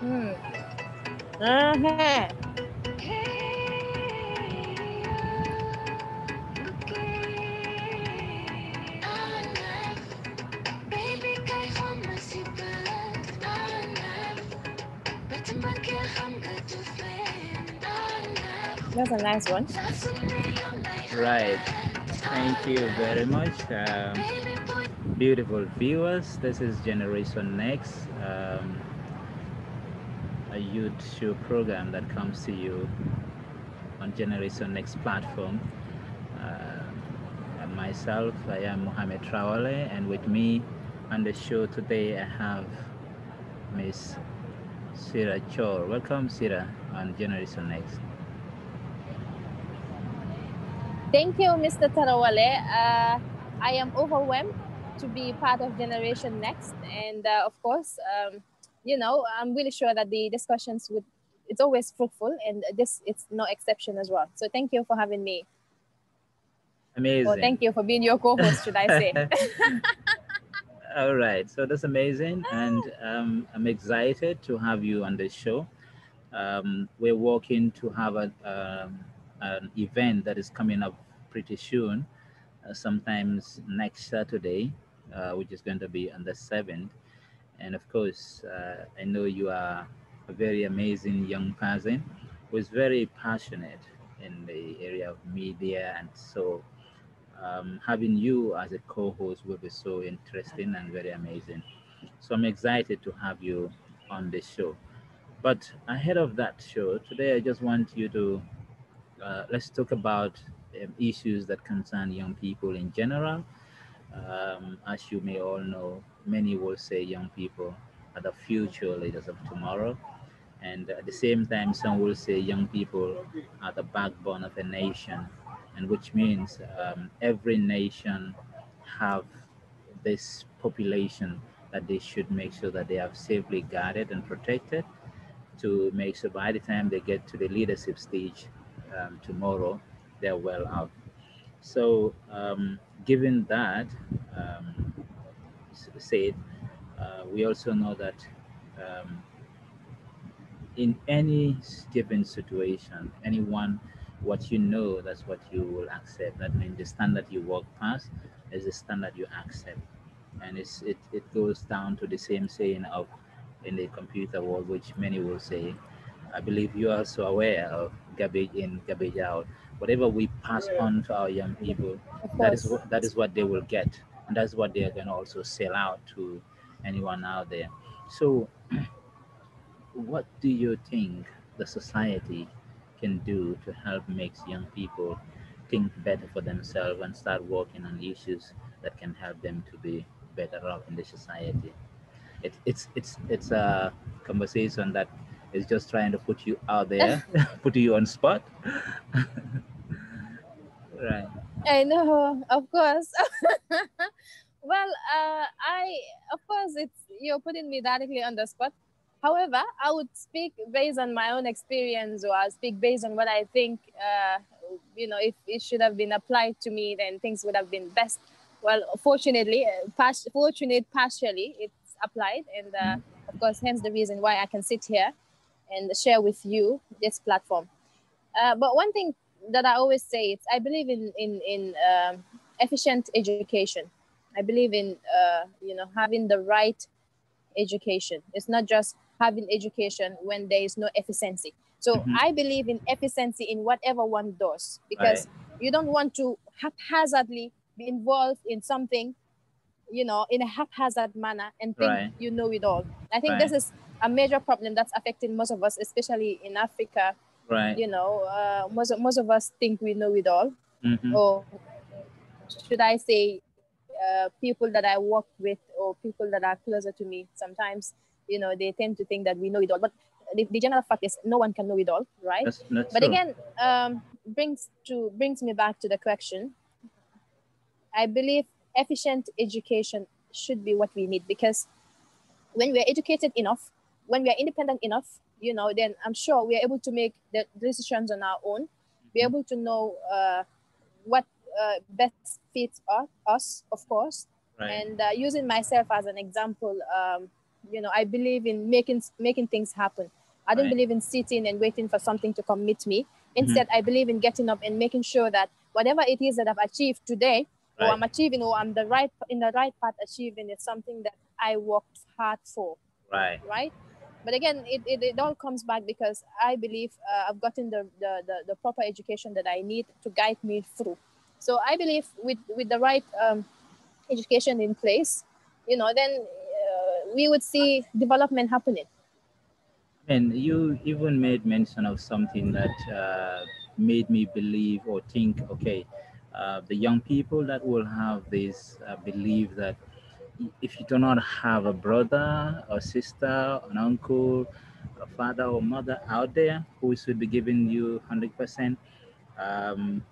Uh-huh. That's a nice one. Right. Thank you very much. Beautiful viewers, this is Generation Next, a youth show program that comes to you on Generation Next platform. And myself, I am Mohamed Trawale, and with me on the show today, I have Miss Sirra Chor. Welcome, Sirra, on Generation Next. Thank you, Mr. Tarawale. I am overwhelmed to be part of Generation Next. And of course, I'm really sure that the discussions would, it's always fruitful, and this it's no exception as well. So thank you for having me. Or Amazing. thank you for being your co-host, should I say. All right, so that's amazing, and I'm excited to have you on the show. We're working to have an event that is coming up pretty soon, sometimes next Saturday, which is going to be on the 7th. And of course, I know you are a very amazing young person who is very passionate in the area of media. And so having you as a co-host will be so interesting and very amazing. So I'm excited to have you on the show. But ahead of that show, today I just want you to let's talk about issues that concern young people in general. As you may all know, many will say young people are the future leaders of tomorrow. And at the same time, some will say young people are the backbone of a nation, and which means every nation have this population that they should make sure that they have safely guarded and protected to make sure by the time they get to the leadership stage tomorrow, they're well out. So, given that said, we also know that um, in any given situation, anyone, what you know, that's what you will accept. That means the standard you walk past is the standard you accept. And it goes down to the same saying of in the computer world, which many will say. I believe you are also aware of garbage in, garbage out. Whatever we pass on to our young people, Of course. that is what they will get, and that's what they are going to also sell out to anyone out there. So what do you think the society can do to help make young people think better for themselves and start working on issues that can help them to be better off in the society? It's a conversation that is just trying to put you out there, put you on spot. Right. I know, of course. Well, of course, it's you're putting me directly on the spot. However, I would speak based on my own experience, or I'll speak based on what I think. If it should have been applied to me, then things would have been best. Well, fortunately, fortunate partially, it's applied, and of course, hence the reason why I can sit here and share with you this platform. But one thing that I always say is I believe in efficient education. I believe in having the right education. It's not just having education when there is no efficiency. So Hmm. I believe in efficiency in whatever one does, Right. because you don't want to haphazardly be involved in something, in a haphazard manner and think Right. you know it all. I think this Right. is a major problem that's affecting most of us, especially in Africa. Right. Most of us think we know it all, Hmm. or should I say, people that I work with or people that are closer to me. Sometimes, they tend to think that we know it all, but the general fact is no one can know it all, right? That's But true. again, brings me back to the question. I believe efficient education should be what we need, because when we are educated enough, when we are independent enough, then I'm sure we are able to make the decisions on our own. Be Hmm. able to know what best fits us, of course. Right. And using myself as an example, I believe in making things happen. I don't Right. believe in sitting and waiting for something to come meet me. Hmm. Instead, I believe in getting up and making sure that whatever it is that I've achieved today, or Right. I'm achieving, or I'm the right path achieving, is something that I worked hard for, Right. right? But again, it all comes back because I believe I've gotten the proper education that I need to guide me through. So I believe with the right education in place, then we would see development happening. And you even made mention of something that made me believe or think, okay, the young people that will have this belief that if you do not have a brother or sister, an uncle, a father or mother out there who should be giving you 100%, um,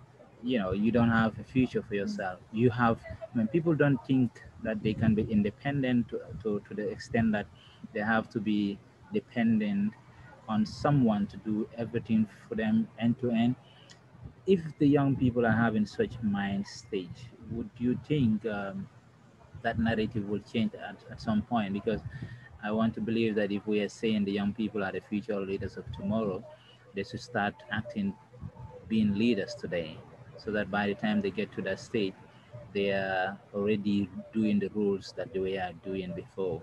you don't have a future for yourself. You have, when people don't think that they can be independent to the extent that they have to be dependent on someone to do everything for them end to end. If the young people are having such mind stage, would you think that narrative will change at some point? Because I want to believe that if we are saying the young people are the future leaders of tomorrow, they should start acting, being leaders today, so that by the time they get to that state, they are already doing the rules that they were doing before.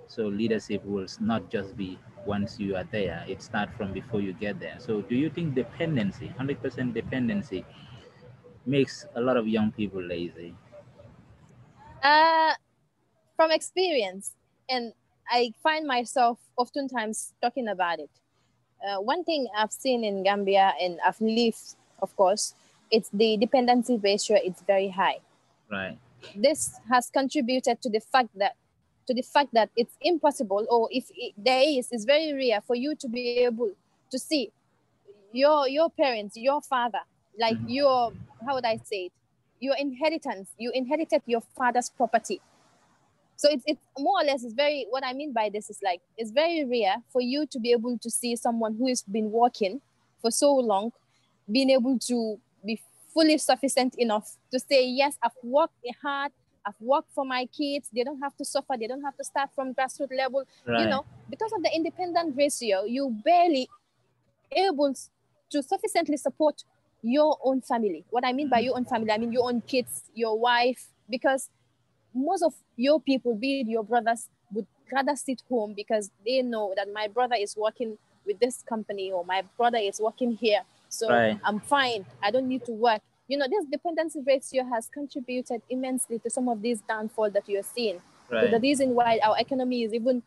So leadership will not just be once you are there; it starts from before you get there. So do you think dependency, 100% dependency, makes a lot of young people lazy? uh, from experience, and I find myself oftentimes talking about it. One thing I've seen in Gambia, and I've lived, of course, it's the dependency ratio. It's very high. Right. This has contributed to the fact that it's impossible, or if there is, it's very rare for you to be able to see your parents, your father, like Mhm. your, how would I say it, your inheritance. You inherited your father's property. So it's more or less, it's very, what I mean by this is like, it's very rare for you to be able to see someone who has been working for so long being able to be fully sufficient enough to say, yes, I've worked hard, I've worked for my kids, they don't have to suffer, they don't have to start from grassroots level. Right. Because of the independent ratio, you barely able to sufficiently support your own family. What I mean by Mhm. your own family, I mean your own kids, your wife, because most of your people, be it your brothers, would rather sit home because they know that my brother is working with this company, or my brother is working here. So Right. I'm fine. I don't need to work. This dependency ratio has contributed immensely to some of these downfall that you're seeing. To the Right. reason why our economy is even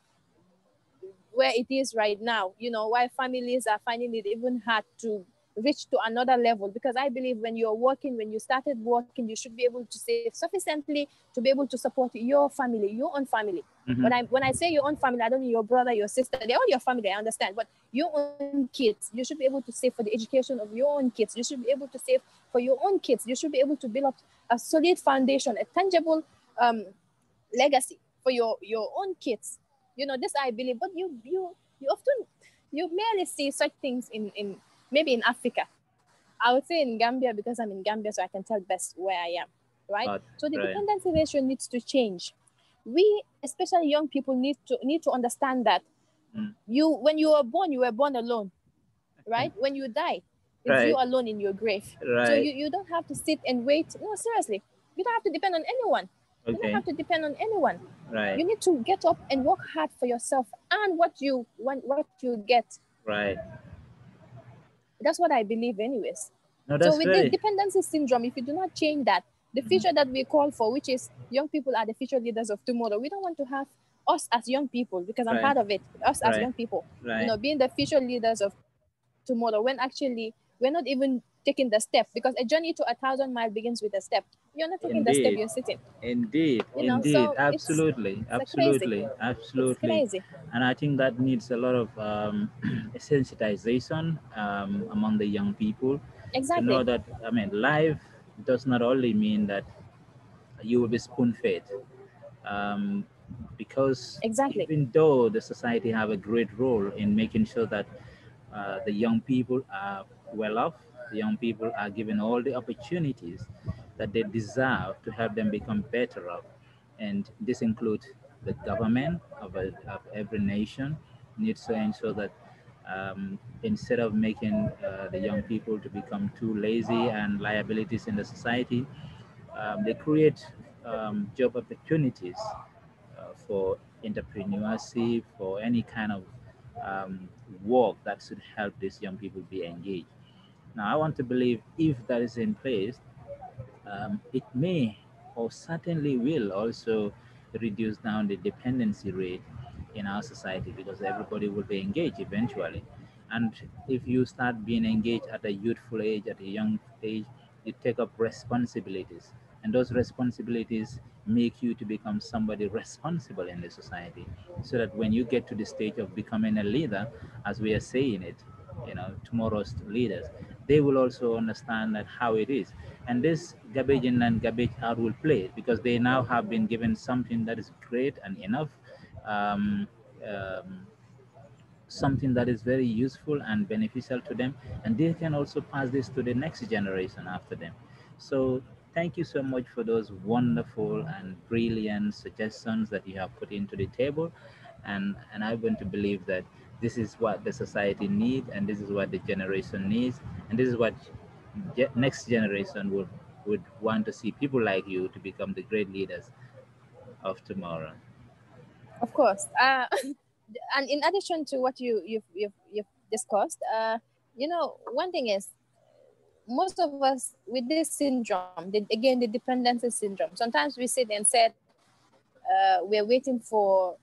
where it is right now, why families are finding it even hard to reach to another level. Because I believe when you're working, when you started working, you should be able to save sufficiently to be able to support your family, your own family. Hmm. When I say your own family, I don't mean your brother, your sister, they're all your family, I understand. But your own kids, you should be able to save for the education of your own kids. You should be able to save for your own kids. You should be able to build up a solid foundation, a tangible um, legacy for your own kids. This I believe. But you often, you merely see such things in maybe in Africa. I would say in Gambia, because I'm in Gambia, so I can tell best where I am, right? But So the right. dependency ratio needs to change. We, especially young people, need to understand that Mm. when you were born, you were born alone, right? When you die, it's you Right. alone in your grave. So Right. you don't have to sit and wait. No, seriously, you don't have to depend on anyone. You don't Okay. have to depend on anyone. Right. You need to get up and work hard for yourself and what you get. Right. That's what I believe, anyways. No, So that's with this very. dependency syndrome, if you do not change that, the Mhm. future that we call for, which is young people are the future leaders of tomorrow, we don't want to have us as young people, because I'm Right. part of it, us as Right. young people, Right. being the future leaders of tomorrow, when actually we're not even taking the step. Because a journey to 1,000 miles begins with a step. You're not taking the step, you're Indeed. sitting. Indeed. So Indeed. Absolutely. it's crazy. Absolutely. It's Absolutely. crazy. And I think that needs a lot of sensitization among the young people to know Exactly. that, I mean, life does not only mean that you will be spoon fed. Um, because Exactly. even though the society have a great role in making sure that the young people are well off, the young people are given all the opportunities that they deserve to help them become better off, and this includes the government of every nation needs to ensure that instead of making the young people to become too lazy and liabilities in the society, they create job opportunities for entrepreneurship, for any kind of um, work that should help these young people be engaged. Now, I want to believe if that is in place, it may or certainly will also reduce down the dependency rate in our society because everybody will be engaged eventually. And if you start being engaged at a youthful age, at a young age, you take up responsibilities. And those responsibilities make you to become somebody responsible in the society. So that when you get to the stage of becoming a leader, as we are saying it, tomorrow's leaders, they will also understand that how it is. And this garbage in and garbage out will play because they now have been given something that is great and enough, um, um, something that is very useful and beneficial to them, and they can also pass this to the next generation after them. So thank you so much for those wonderful and brilliant suggestions that you have put into the table, and I want to believe that this is what the society needs, and this is what the generation needs, and this is what next generation would want to see people like you to become the great leaders of tomorrow. Of course. And in addition to what you've discussed, one thing is, most of us with this syndrome, again, the dependency syndrome, sometimes we sit and said, we're waiting for,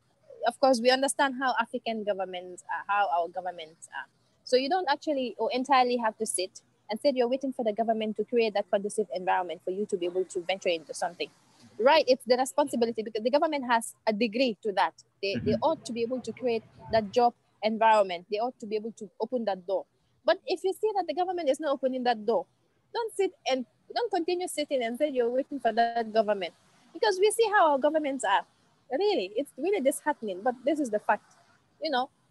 of course, we understand how African governments are, how our governments are. So you don't actually or entirely have to sit and say you're waiting for the government to create that conducive environment for you to be able to venture into something. Right, it's the responsibility because the government has a degree to that. They Hmm. ought to be able to create that job environment. They ought to be able to open that door. But if you see that the government is not opening that door, don't sit and don't continue sitting and say you're waiting for that government, because we see how our governments are. Really, it's really disheartening, but this is the fact.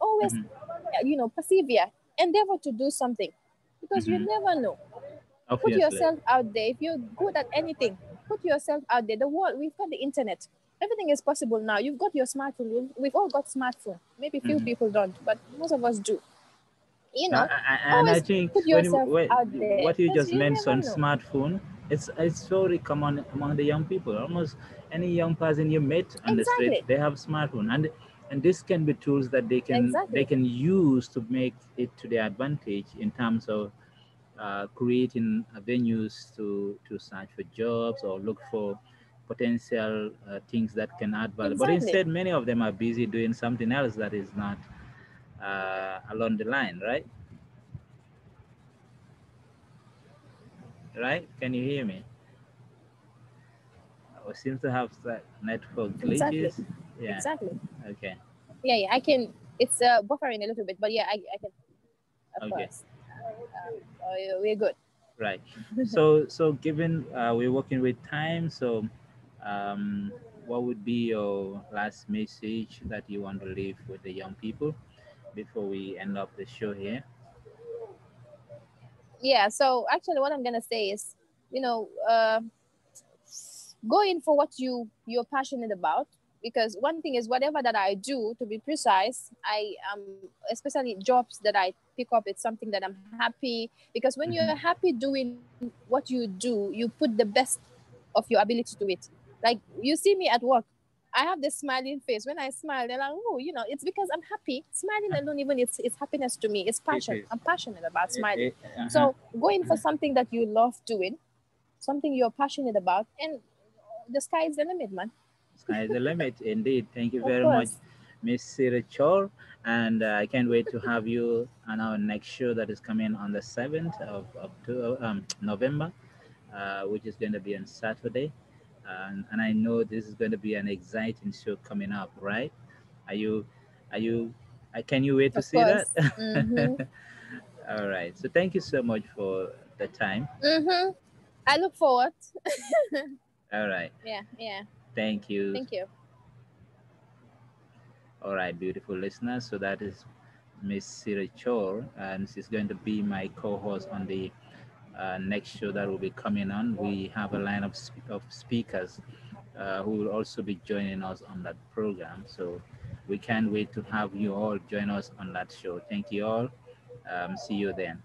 Always, Hmm. persevere, endeavor to do something, because you Hmm. never know. Put Obviously. yourself out there. If you're good at anything, put yourself out there. The world, we've got the internet. Everything is possible now. You've got your smartphone. We've all got smartphone. Maybe few Hmm. people don't, but most of us do. And I Always think put when, yourself when out there what you because just you never mentioned, know. smartphone, it's very common among the young people. Almost any young person you meet on the street, Exactly. they have smartphone, and this can be tools that they Exactly. can use to make it to their advantage in terms of creating venues to search for jobs or look for potential things that can add value. But Exactly. instead, many of them are busy doing something else that is not along the line, right? Right? Can you hear me? We seem to have network Exactly. glitches. Yeah. Exactly. Okay. Yeah. I can. It's buffering a little bit, but yeah, I can. Of Okay. course. We're good. Right. So given we're working with time, so um, what would be your last message that you want to leave with the young people before we end up the show here? Yeah. So actually, what I'm gonna say is, you know, uh, go in for what you're passionate about, because one thing is, whatever that I do, to be precise, I especially jobs that I pick up, it's something that I'm happy, because when you're Hmm. happy doing what you do, you put the best of your ability to it. Like, you see me at work, I have this smiling face. When I smile, they're like, oh, it's because I'm happy. Smiling alone, even, it's happiness to me. It's It passion. is. I'm passionate about smiling. Uh-huh. So go in for Uh-huh. something that you love doing, something you're passionate about, and the sky is the limit, man. Sky is the limit, indeed. Thank you Of very much, course. Miss Sirra Chor. And I can't wait to have you on our next show that is coming on the 7th of November, which is going to be on Saturday. And I know this is going to be an exciting show coming up, right? Are you, are you, can you wait to Of see that? course. Mm-hmm. All right. So thank you so much for the time. Mm-hmm. I look forward. All right. Yeah, yeah. Thank you. Thank you. All right, beautiful listeners. So that is Miss Siri Chor, and she's going to be my co-host on the next show that will be coming on. We have a line of speakers who will also be joining us on that program. So we can't wait to have you all join us on that show. Thank you all. See you then.